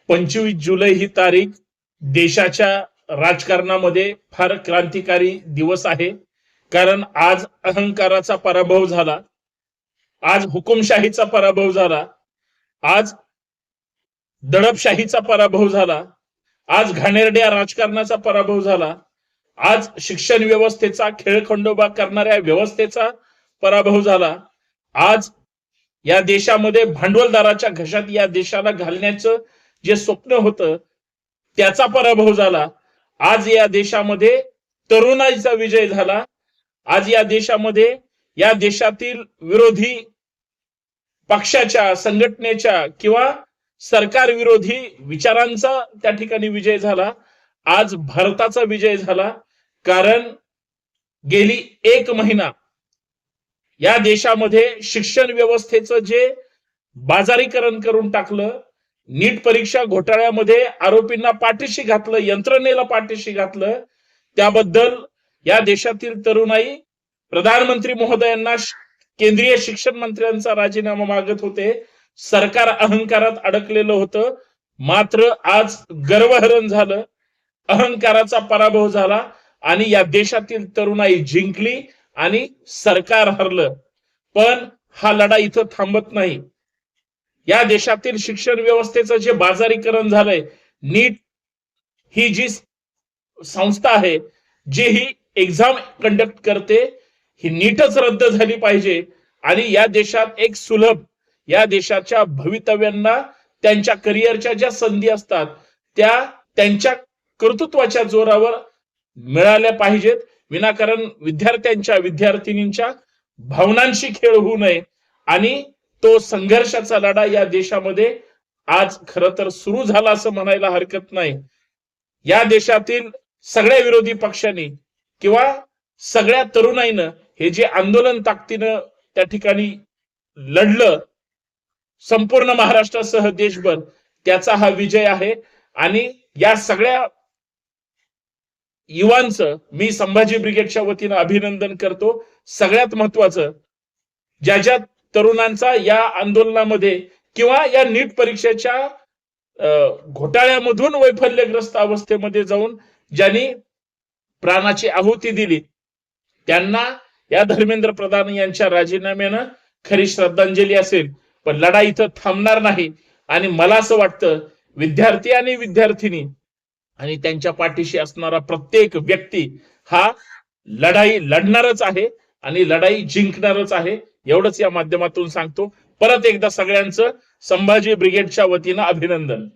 25 जुलै ही तारीख देशाच्या राजकारणामध्ये फार क्रांतिकारी दिवस आहे. कारण आज अहंकाराचा पराभव झाला, आज हुकुमशाहीचा पराभव झाला, आज दडपशाहीचा पराभव झाला, आज घाणेरड्या राजकारणाचा पराभव झाला, आज शिक्षण व्यवस्थेचा खेळखंडोबा करणाऱ्या व्यवस्थेचा पराभव झाला, आज या देशामध्ये भांडवलदाराच्या घशात या देशाला घालण्याचं जे स्वप्न होतं त्याचा पराभव झाला. आज या देशामध्ये तरुणाईचा विजय झाला. आज या देशामध्ये या देशातील विरोधी पक्षाच्या, संघटनेच्या किंवा सरकार विरोधी विचारांचा त्या ठिकाणी विजय झाला. आज भारताचा विजय झाला. कारण गेली 1 महिना या देशामध्ये शिक्षण व्यवस्थेचं जे बाजारीकरण करून टाकलं, नीट परीक्षा घोटाळ्यामध्ये आरोपींना पाठीशी घातलं, यंत्रणेला पाठीशी घातलं, त्याबद्दल या देशातील तरुणाई प्रधानमंत्री महोदयांना, केंद्रीय शिक्षण मंत्र्यांचा राजीनामा मागत होते. सरकार अहंकारात अडकलेलं होतं. मात्र आज गर्वहरण झालं, अहंकाराचा पराभव झाला आणि या देशातील तरुणाई जिंकली आणि सरकार हरलं. पण हा लढा इथं थांबत नाही. या देशातील शिक्षण व्यवस्थेचं जे बाजारीकरण झालंय, नीट ही जी संस्था आहे, जी ही एक्झाम कंडक्ट करते, ही नीटच रद्द झाली पाहिजे आणि या देशात एक सुलभ, या देशाच्या भवितव्यांना त्यांच्या करिअरच्या ज्या संधी असतात त्या त्यांच्या कर्तृत्वाच्या जोरावर मिळाल्या पाहिजेत. विनाकारण विद्यार्थ्यांच्या, विद्यार्थिनींच्या भावनांशी खेळ होऊ नये आणि तो संघर्षाचा लढा या देशामध्ये आज खरं तर सुरू झाला असं म्हणायला हरकत नाही. या देशातील सगळ्या विरोधी पक्षांनी किंवा सगळ्या तरुणाईनं हे जे आंदोलन ताकदीनं त्या ठिकाणी लढलं, संपूर्ण महाराष्ट्रासह देशभर, त्याचा हा विजय आहे. आणि या सगळ्या युवांचं मी संभाजी ब्रिगेडच्या वतीनं अभिनंदन करतो. सगळ्यात महत्वाचं, ज्या ज्या तरुणांचा या आंदोलनामध्ये किंवा या नीट परीक्षेच्या घोटाळ्यामधून वैफल्यग्रस्त अवस्थेमध्ये जाऊन ज्यांनी प्राणाची आहुती दिली, त्यांना या धर्मेंद्र प्रधान यांच्या राजीनाम्यानं खरी श्रद्धांजली असेल. पण लढाई इथं थांबणार नाही आणि मला असं वाटतं विद्यार्थी आणि विद्यार्थिनी आणि त्यांच्या पाठीशी असणारा प्रत्येक व्यक्ती हा लढाई लढणारच आहे आणि लढाई जिंकणारच आहे. एवढंच या माध्यमातून सांगतो. परत एकदा सगळ्यांचं संभाजी ब्रिगेडच्या वतीनं अभिनंदन.